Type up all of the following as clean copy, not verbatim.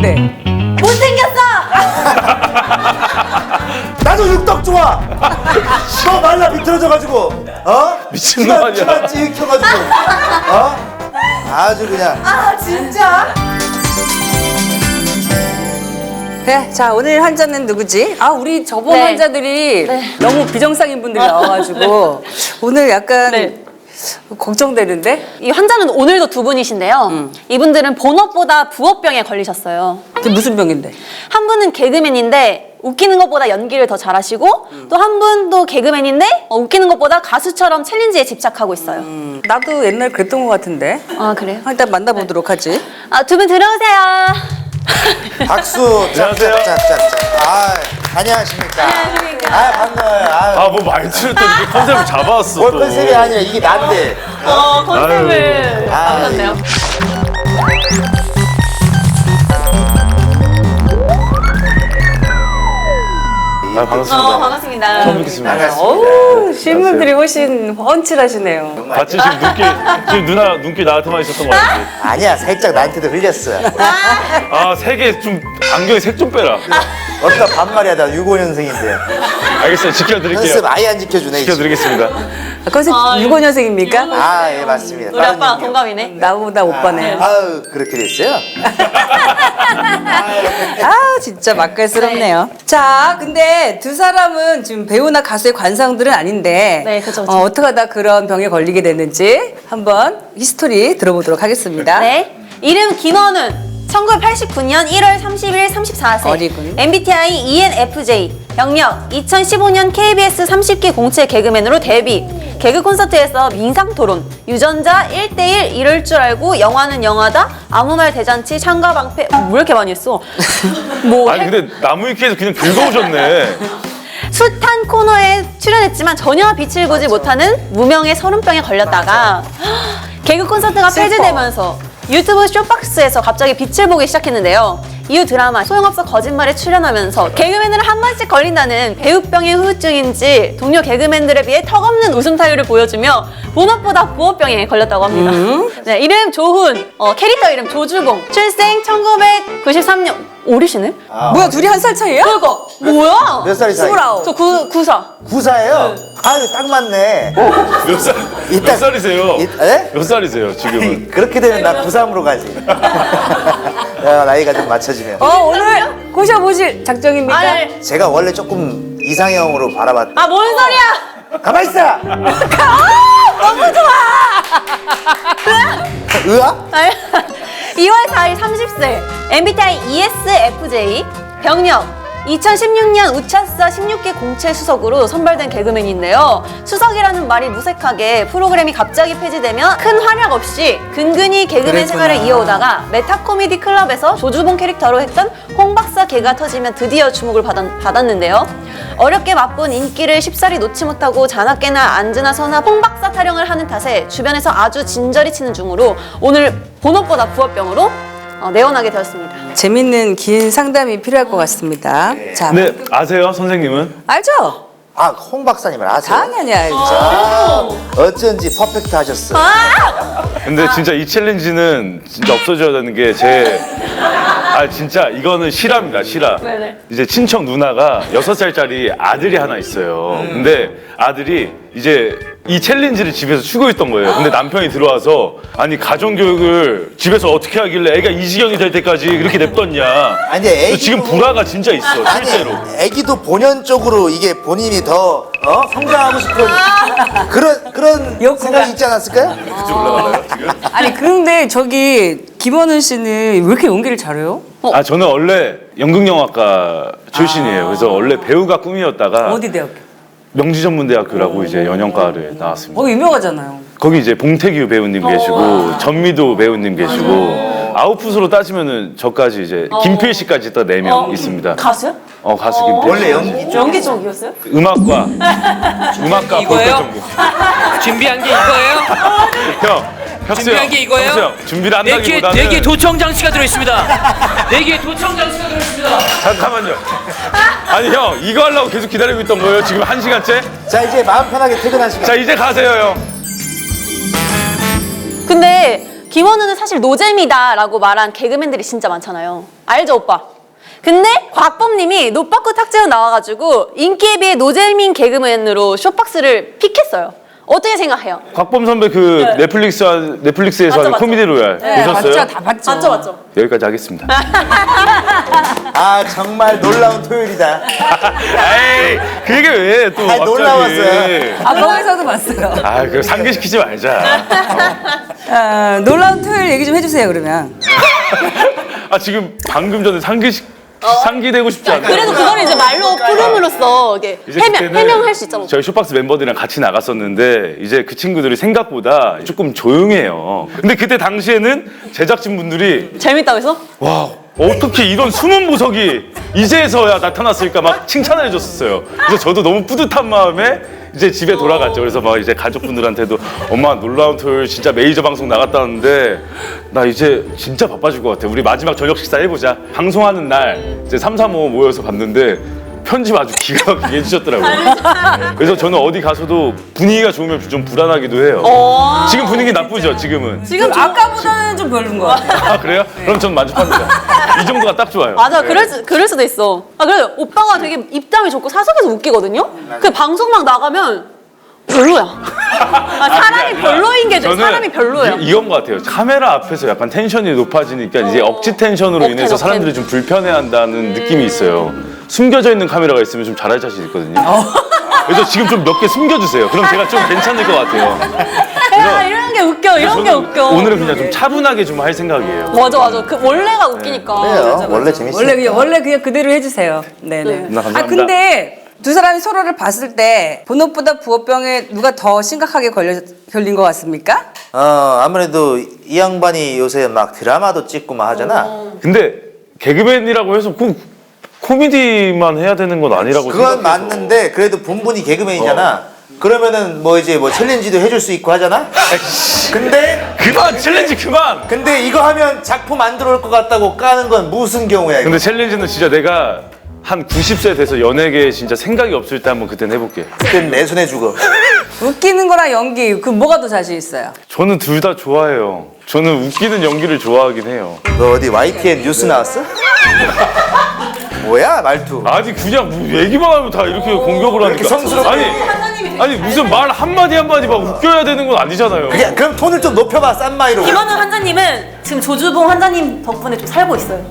뭔데? 못생겼어! 나도 육덕 좋아. 너 말라 비틀어져가지고 미친놈 아니야. 치마 찍혀가지고 아주 그냥. 아, 진짜? 그래, 자 오늘 환자는 누구지? 아 우리 저번 네. 환자들이 너무 비정상인 분들이 나와가지고 오늘 약간 네. 걱정되는데? 이 환자는 오늘도 두 분이신데요. 이분들은 본업보다 부업병에 걸리셨어요. 그게 무슨 병인데? 한 분은 개그맨인데 웃기는 것보다 연기를 더 잘하시고 또 한 분도 개그맨인데 웃기는 것보다 가수처럼 챌린지에 집착하고 있어요. 나도 옛날 그랬던 것 같은데. 아, 그래요? 일단 만나보도록 하지. 아, 두 분 들어오세요. 박수. 안녕하세요. 아, 안녕하십니까. 안녕하십니까. 아, 반가워요. 아, 뭐 말투를 또 이렇게 컨셉을 잡아왔어. 뭘 또. 컨셉이 아니라 이게 난데. 컨셉을 잡으셨네요. 아, 반갑습니다. 반갑습니다. 처음 뵙겠습니다. 반갑습니다. 어우, 실물들이 훨씬 훤칠하시네요. 같이 지금 지금 누나 눈길 나한테만 있었던 거 같은데. 아니야, 살짝 나한테도 흘렸어요. 아, 색에 좀, 안경에 색 좀 빼라. 어디가 반말이야, 나 65년생인데. 알겠어요. 지켜드릴게요. 컨셉 아예 안 지켜주네. 이 지켜드리겠습니다. 컨셉 65년생입니까? 친구. 아, 예, 맞습니다. 우리 아빠랑 동갑이네. 나보다 오빠네요. 아유, 그렇게 됐어요? 아 진짜 맛깔스럽네요. 자 근데 두 사람은 지금 배우나 가수의 관상들은 아닌데 네, 그쵸, 그쵸. 어떻게 하다 그런 병에 걸리게 됐는지 한번 히스토리 들어보도록 하겠습니다. 네. 이름 김원훈. 1989년 1월 30일 34세. 어리군. MBTI ENFJ. 경력 2015년 KBS 30기 공채 개그맨으로 데뷔. 개그 콘서트에서 민상토론, 유전자 1대1 이럴 줄 알고 영화는 영화다, 아무 말 대잔치, 창가 방패. 왜 이렇게 많이 했어? 뭐 아니, 근데 나무위키에서 그냥 긁어오셨네. 숱한 코너에 출연했지만 전혀 빛을 보지 못하는 무명의 서른병에 걸렸다가 개그 콘서트가 슬퍼. 폐지되면서 유튜브 쇼박스에서 갑자기 빛을 보기 시작했는데요. 이후 드라마 소용없어 거짓말에 출연하면서 개그맨으로 한 번씩 걸린다는 배우병의 후유증인지 동료 개그맨들에 비해 턱없는 웃음 타율을 보여주며 본업보다 부업병에 걸렸다고 합니다. 네, 이름 조훈, 캐릭터 이름 조주봉, 출생 1993년. 어리시네? 뭐야 둘이 한 살 차이야? 그거 뭐야? 몇 살이 차이? 29. 저 구사. 구사예요? 아유, 딱 맞네. 몇 살, 이따- 몇 살이세요? 에? 몇 살이세요, 지금은? 그렇게 되면 나 93으로 가지. 야, 나이가 좀 맞춰지면. 오늘 꼬셔보실 작정입니까? 아니, 제가 원래 조금 이상형으로 바라봤다. 아, 뭔 소리야? 가만 있어! 너무 좋아! 으아? 2월 4일 30세, MBTI ESFJ, 병력 2016년 우차사 16기 공채 수석으로 선발된 개그맨인데요. 수석이라는 말이 무색하게 프로그램이 갑자기 폐지되며 큰 활약 없이 근근히 개그맨 그랬구나. 생활을 이어오다가 메타 코미디 클럽에서 조주봉 캐릭터로 했던 홍박사 개가 터지면 드디어 주목을 받았는데요. 어렵게 맛본 인기를 쉽사리 놓지 못하고 자나깨나 앉으나 서나 홍박사 타령을 하는 탓에 주변에서 아주 진저리 치는 중으로 오늘 본업보다 부업병으로 내원하게 되었습니다. 재밌는 긴 상담이 필요할 것 같습니다. 자, 근데 아세요, 선생님은? 알죠? 아, 홍 박사님을 아세요? 당연히 알죠. 아, 어쩐지 퍼펙트 하셨어. 근데 진짜 이 챌린지는 진짜 없어져야 되는 게 진짜 이거는 실화입니다, 실화. 네네. 이제 친척 누나가 6살짜리 아들이 하나 있어요. 근데 아들이 이제 이 챌린지를 집에서 추고 있던 거예요. 근데 남편이 들어와서 아니 가정교육을 집에서 어떻게 하길래 애가 이 지경이 될 때까지 이렇게 냅뒀냐. 아니, 애기도- 지금 불화가 진짜 있어, 실제로. 애기도 본연적으로 이게 본인이 더 성장하고 싶은 그런 욕구가. 생각이 있지 않았을까요? 이제 올라가나요, 지금? 아니 근데 저기 김원훈 씨는 왜 이렇게 연기를 잘해요? 아, 저는 원래 연극영화과 출신이에요. 그래서 원래 배우가 꿈이었다가 어디 대학교? 명지전문대학교라고 이제 연영과를 나왔습니다. 유명하잖아요. 거기 이제 봉태규 배우님 계시고 전미도 배우님 계시고 아웃풋으로 따지면은 저까지 이제 김필 씨까지 딱 4명 있습니다. 가수요? 가수 김필 씨. 원래 연기 연기 쪽이었어요? 음악과 이거예요? 전공. 준비한 게 이거예요? 형, 혁수 준비한 형, 게 이거예요? 혁수 형, 준비를 내게 한다기보다는 도청 장치가 들어있습니다. 내게 도청 장치가 들어있습니다. 잠깐만요. 아니 형, 이거 하려고 계속 기다리고 있던 거예요? 지금 1시간째? 자, 이제 마음 편하게 퇴근하시고. 자, 이제 가세요 형. 근데 김원우는 사실 노잼이다라고 말한 개그맨들이 진짜 많잖아요. 알죠, 오빠? 근데 곽범님이 노빠꾸 탁재훈 나와가지고 인기에 비해 노잼인 개그맨으로 쇼박스를 픽했어요. 어떻게 생각해요? 곽범 선배 그 네. 넷플릭스에서 하는 맞죠. 코미디 로얄 보셨어요? 봤죠, 다 봤죠. 맞죠? 여기까지 하겠습니다. 아 정말 놀라운 토요일이다. 에이, 그게 왜 또 아, 갑자기? 놀라웠어요. 아, 거기서도 봤어요. 아, 그 상기시키지 말자. 놀라운 토요일 얘기 좀 해주세요, 그러면. 아, 지금 방금 전에 상기되고 싶지 않아요. 그래도 그걸 이제 말로 풀음으로써 이게 이제 그때는 해명할 수 있잖아. 저희 쇼박스 멤버들이랑 같이 나갔었는데 이제 그 친구들이 생각보다 조금 조용해요. 근데 그때 당시에는 제작진 분들이 재밌다고 해서? 와, 어떻게 이런 숨은 보석이 이제서야 나타났을까 막 칭찬을 해줬었어요. 그래서 저도 너무 뿌듯한 마음에 이제 집에 돌아갔죠. 그래서 막 이제 가족분들한테도 엄마 놀라운 토요일 진짜 메이저 방송 나갔다는데 나 이제 진짜 바빠질 것 같아. 우리 마지막 저녁 식사 해보자. 방송하는 날 이제 3, 4, 5 모여서 봤는데 편집 아주 기가 막히게 해주셨더라고요. 그래서 저는 어디 가서도 분위기가 좋으면 좀 불안하기도 해요. 지금 분위기 나쁘죠, 지금은? 지금 아까보다는 좀 별론 것 같아요. 아, 그래요? 그럼 전 만족합니다. 이 정도가 딱 좋아요. 맞아, 그럴 수도 있어. 아, 그래 오빠가 되게 입담이 좋고 사석에서 웃기거든요. 그 방송 막 나가면 별로야. 아, 사람이 별로인 게 저는 사람이 별로야. 이건 것 같아요. 카메라 앞에서 약간 텐션이 높아지니까 이제 억지 텐션으로 억텐, 인해서 억텐. 사람들이 좀 불편해한다는 느낌이 있어요. 숨겨져 있는 카메라가 있으면 좀 잘할 자신 있거든요. 그래서 지금 좀 몇 개 숨겨주세요. 그럼 제가 좀 괜찮을 것 같아요. 야, 이런 게 웃겨, 이런 게 저는 웃겨. 오늘은 그냥 좀 차분하게 좀 할 생각이에요. 맞아. 그 원래가 웃기니까. 그래요. 원래 재밌어요. 원래 그냥 그대로 해주세요. 네네. 네. 감사합니다. 아, 근데 두 사람이 서로를 봤을 때 본업보다 부업병에 누가 더 심각하게 걸린 것 같습니까? 아무래도 이 양반이 요새 막 드라마도 찍고 막 하잖아. 근데 개그맨이라고 해서 꼭 코미디만 해야 되는 건 아니라고 그건 생각해서. 맞는데 그래도 본분이 개그맨이잖아. 그러면은 뭐 이제 뭐 챌린지도 해줄 수 있고 하잖아. 근데 그만 챌린지 그만. 이거 하면 작품 안 들어올 것 같다고 까는 건 무슨 경우야 이거? 근데 챌린지는 진짜 내가 한 90세 돼서 연예계에 진짜 생각이 없을 때 한번 그때는 해볼게. 그땐 내 손에 죽어. 웃기는 거랑 연기 그 뭐가 더 자신 있어요? 저는 둘 다 좋아해요. 저는 웃기는 연기를 좋아하긴 해요. 너 어디 YTN 뉴스 나왔어? 뭐야 말투? 아니 그냥 뭐 얘기만 하면 다 이렇게 공격을 하니까. 성스럽게. 아니 무슨 말 한마디 한마디 막 웃겨야 되는 건 아니잖아요. 그럼 톤을 좀 높여봐 싼 마이로. 김원우 환자님은 지금 조주봉 환자님 덕분에 좀 살고 있어요.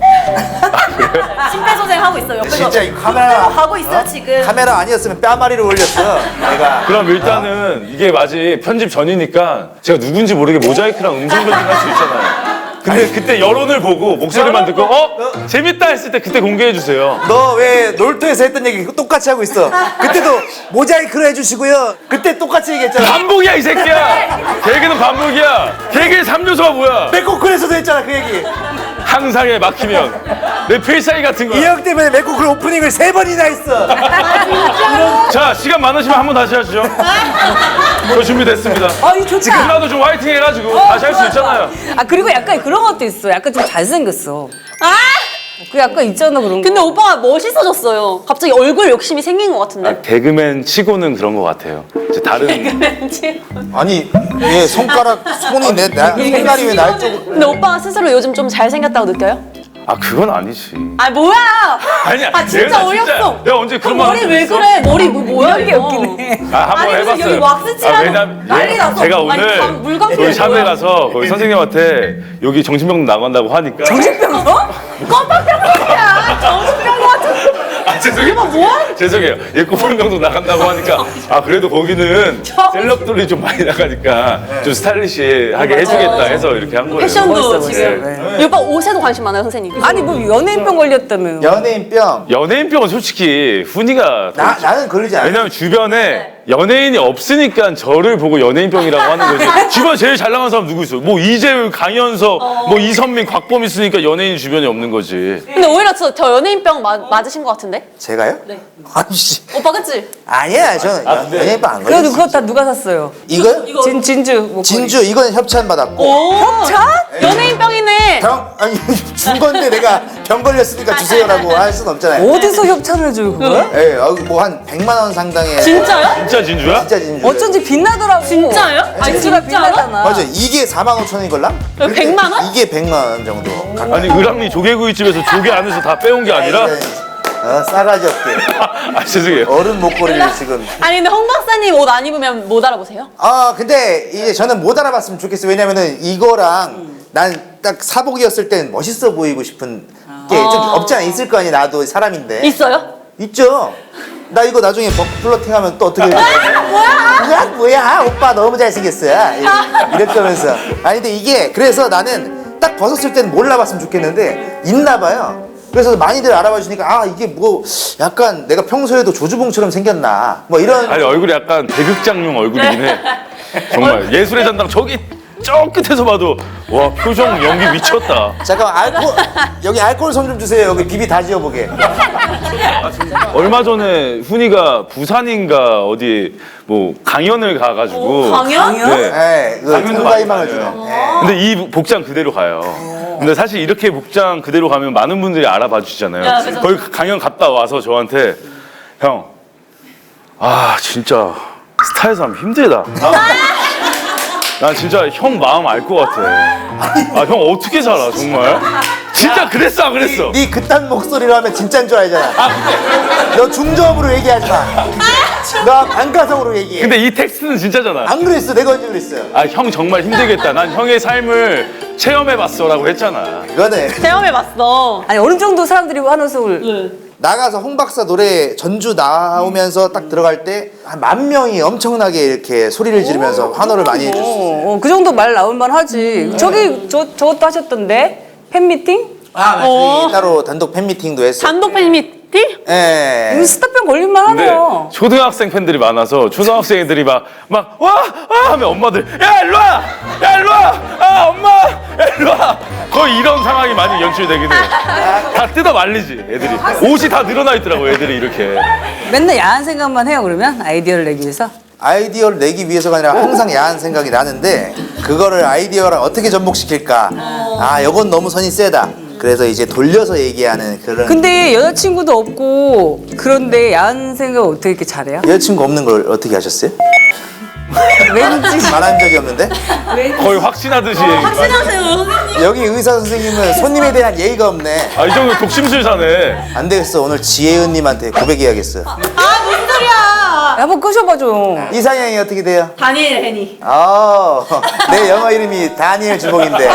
심폐소생 하고 있어요. 옆에서 진짜 이 카메라 가고 있어요 지금. 카메라 아니었으면 뺨마리를 올렸어. 내가. 그럼 일단은 이게 마치 편집 전이니까 제가 누군지 모르게 모자이크랑 음성 변경할 수 있잖아요. 근데 그때 여론을 보고 목소리만 듣고 재밌다 했을 때 그때 공개해 주세요. 너 왜 놀토에서 했던 얘기 똑같이 하고 있어. 그때도 모자이크로 해주시고요. 그때 똑같이 얘기했잖아. 반복이야 이 새끼야. 개그는 반복이야. 개그의 3요소가 뭐야? 맥코클에서도 했잖아 그 얘기. 항상에 막히면 내 필살기 같은 이 거야. 형 때문에 맥코클 오프닝을 3번이나 했어. 자 시간 많으시면 한번 다시 하시죠. 저 준비됐습니다. 이 좋다. 누나도 좀 화이팅 해가지고 다시 할 수 있잖아요. 아, 그리고 약간 그런 것도 있어. 약간 좀 잘생겼어. 그 약간 있잖아, 그런 거. 근데 오빠가 멋있어졌어요. 갑자기 얼굴 욕심이 생긴 것 같은데. 개그맨 치고는 그런 것 같아요. 이제 다른 아니 얘 손가락 손이 손가락이 왜 날 쪽으로. 근데 오빠가 스스로 요즘 좀 잘생겼다고 느껴요? 그건 아니지. 아 뭐야? 아니야. 아 진짜 내가 어이없어. 내가 언제 그런 말 머리 한 왜 적 있어? 그래? 머리 뭐야 이게 이거? 웃기네. 한번 아니, 무슨 해봤어요. 여기 왁스 칠하고 왜냐면 난리 났어. 제가 아니, 오늘 물감이 저희 샵에 뭐야? 가서 거기 선생님한테 여기 정신병 나간다고 하니까. 정신병 껌빵병이야. 정신병 같은. 죄송해요. 뭐야? 죄송해요. 얘 꼬풀병도 나간다고 하니까 그래도 거기는 셀럽들이 좀 많이 나가니까 좀 스타일리시하게 해주겠다 해서 이렇게 한 거예요. 패션도 멋있어, 지금. 멋있어. 이 오빠 옷에도 관심 많아요 선생님. 아니, 뭐 연예인병 걸렸다며. 연예인병. 연예인병은 솔직히 훈이가 나는 그러지 않아. 왜냐면 주변에 연예인이 없으니까 저를 보고 연예인병이라고 하는 거지. 주변 제일 잘 나간 사람 누구 있어? 뭐 이재율, 강현석, 뭐 이선민, 곽범 있으니까 연예인 주변이 없는 거지. 근데 오히려 저 연예인병 맞으신 것 같은데? 제가요? 네. 아니씨. 오빠 그치? 아니야 저는 연예인병 안 그래도 걸렸어. 그거 다 누가 샀어요? 이거요? 진주. 목걸이. 진주 이건 협찬 받았고. 오. 협찬? 연예인병이네. 아니 준 건데 내가 병 걸렸으니까 주세요라고 할 순 없잖아요. 어디서 협찬을 줘요 그걸? 예, 뭐한 100만 원 상당의 진짜요? 진짜 진주야? 진짜 진주. 어쩐지 빛나더라고. 진짜요? 아니, 진주가 진짜로? 빛나잖아. 맞아. 이게 45,000원이걸랑? 100만 원? 이게 100만 원 정도. 아니 을왕리 조개구이집에서 조개 안에서 다 빼온 게 아니라? 싸가지 없게. 아 죄송해요. 어른 목걸이를 지금. 아니 근데 홍 박사님 옷 안 입으면 못 알아보세요? 근데 이제 저는 못 알아봤으면 좋겠어요. 왜냐면은 이거랑 난 딱 사복이었을 땐 멋있어 보이고 싶은 게 좀 없지 않아 있을 거 아니 나도 사람인데. 있어요? 있죠. 나 이거 나중에 플러팅 하면 또 어떻게 뭐야 오빠 너무 잘생겼어 이럴 거면서. 아니 근데 이게 그래서 나는 딱 벗었을 땐 몰라봤으면 좋겠는데 있나 봐요. 그래서 많이들 알아봐 주니까 이게 뭐 약간 내가 평소에도 조주봉처럼 생겼나 뭐 이런. 아니 얼굴이 약간 대극장용 얼굴이긴 해. 정말 예술의 전당 저기 저 끝에서 봐도 와 표정 연기 미쳤다. 잠깐만 여기 알코올 손 좀 주세요. 여기 비비 다 지워보게. 얼마 전에 훈이가 부산인가 어디 뭐 강연을 가가지고 강연? 네. 네, 그 당연도 상가 많이 희망을 가요. 주는. 네. 근데 이 복장 그대로 가요. 근데 사실 이렇게 복장 그대로 가면 많은 분들이 알아봐 주시잖아요. 야, 그죠. 거기 강연 갔다 와서 저한테 형, 진짜 스타에서 하면 힘들다. 난 진짜 형 마음 알 것 같아. 형 어떻게 살아 정말? 진짜 그랬어 안 그랬어? 네 그딴 목소리로 하면 진짜인 줄 알잖아. 너 중저음으로 얘기하지 마. 너 반가성으로 얘기해. 근데 이 텍스트는 진짜잖아. 안 그랬어. 내가 언제 그랬어요. 형 정말 힘들겠다. 난 형의 삶을 체험해봤어라고 했잖아. 이거네. 체험해봤어. 아니 어느 정도 사람들이 환호성을 나가서 홍 박사 노래 전주 나오면서 딱 들어갈 때 한 10,000명이 엄청나게 이렇게 소리를 지르면서 환호를 많이 해줬어요. 그 정도 말 나올만 하지. 저기 저것도 하셨던데 팬미팅? 맞지. 따로 단독 팬미팅도 했어. 단독 팬미팅? 예. 스타병 걸릴만 근데 하네요. 초등학생 팬들이 많아서 초등학생 애들이 막 와 하면 엄마들 야 일로 와! 야 일로 와! 엄마! 야 일로 와! 거의 이런 상황이 많이 연출되긴 해. 다 뜯어 말리지 애들이. 옷이 다 늘어나 있더라고 애들이 이렇게. 맨날 야한 생각만 해요 그러면 아이디어를 내기 위해서. 아이디어를 내기 위해서가 아니라 항상 야한 생각이 나는데 그거를 아이디어랑 어떻게 접목시킬까. 이건 너무 선이 세다. 그래서 이제 돌려서 얘기하는 그런. 근데 여자친구도 없고 그런데 야한 생각 어떻게 이렇게 잘해요? 여자친구 없는 걸 어떻게 하셨어요? 왠지 말한 적이 없는데? 거의 확신하듯이. 확신하세요 선생님. 여기 의사 선생님은 손님에 대한 예의가 없네. 이 정도 독심술사네. 안 되겠어. 오늘 지혜은님한테 고백해야겠어. 무슨 소리야. 한번 끄셔봐 좀. 이상형이 어떻게 돼요? 다니엘 헤니. 내 영어 이름이 다니엘 주봉인데.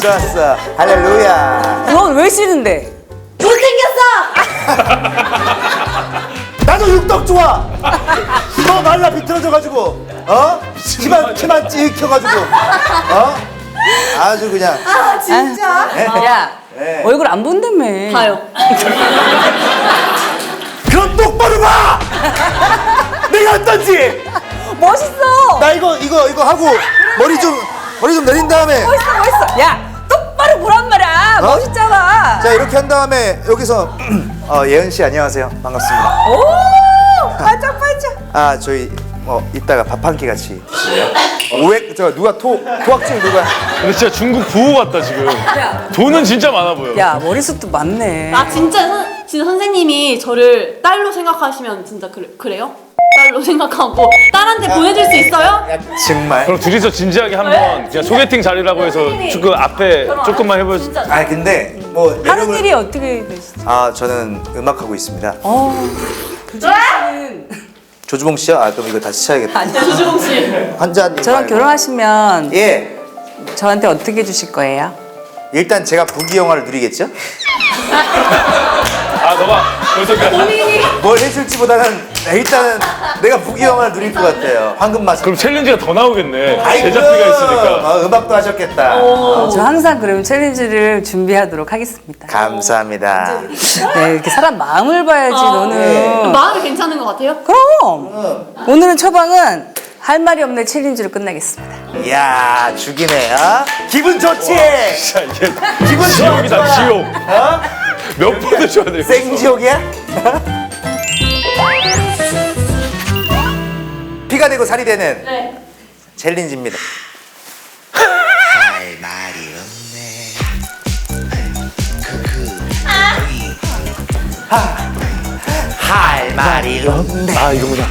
좋았어. 할렐루야. 넌 왜 싫은데? 못생겼어. 나도 육덕 좋아. 너 말라 비틀어져가지고, 키만 찍혀가지고, 아주 그냥. 야 얼굴 안 본다며. 가요. 그럼 똑바로 봐. 내가 어떤지. 멋있어. 나 이거 하고 머리 좀 내린 다음에. 멋있어. 야 똑바로 보란 말이야. 멋있잖아. 자 이렇게 한 다음에 여기서 예은 씨 안녕하세요. 반갑습니다. 오 반짝반짝. 저희 이따가 밥 한 끼 같이. 누가 토악질 누가? 근데 진짜 중국 부호 같다 지금. 돈은 진짜 많아 보여. 야 머리숱도 많네. 진짜 선생님이 저를 딸로 생각하시면 진짜 그래요? 딸로 생각하고 딸한테 보내줄 수 있어요? 정말. 그럼 둘이서 진지하게 한번 그냥 소개팅 자리라고 해서 그 앞에 조금만 해볼. 근데 뭐 하는 일이 어떻게 되시죠? 저는 음악하고 있습니다. 조주봉씨는 조주봉 씨요? 그럼 이거 다시 쳐야겠다. 조주봉 씨. 환자님. 저랑 결혼하시면 예. 저한테 어떻게 해주실 거예요? 일단 제가 부귀영화를 누리겠죠? 너가 그래서 뭘 해줄지보다는 일단은 내가 부귀영화를 누릴 것 같아요. 황금마사. 그럼 챌린지가 더 나오겠네. 제작비가 있으니까. 음악도 하셨겠다. 저 항상 그러면 챌린지를 준비하도록 하겠습니다. 감사합니다. 네, 이렇게 사람 마음을 봐야지 너는. 마음이 괜찮은 것 같아요? 그럼 오늘은 처방은 할 말이 없네 챌린지로 끝나겠습니다. 이야 죽이네. 기분 좋지? 진짜 이게 기분 지옥이다 좋아. 지옥. 몇 번을 줘야 돼. 생지옥이야? 피가 되고 살이 되는 네. 챌린지입니다. 할 말이 없네. 할 말이 없네. 아 이거구나.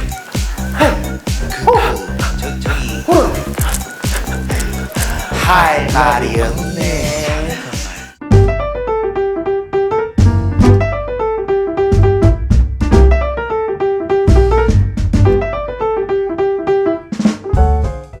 할 말이 없네.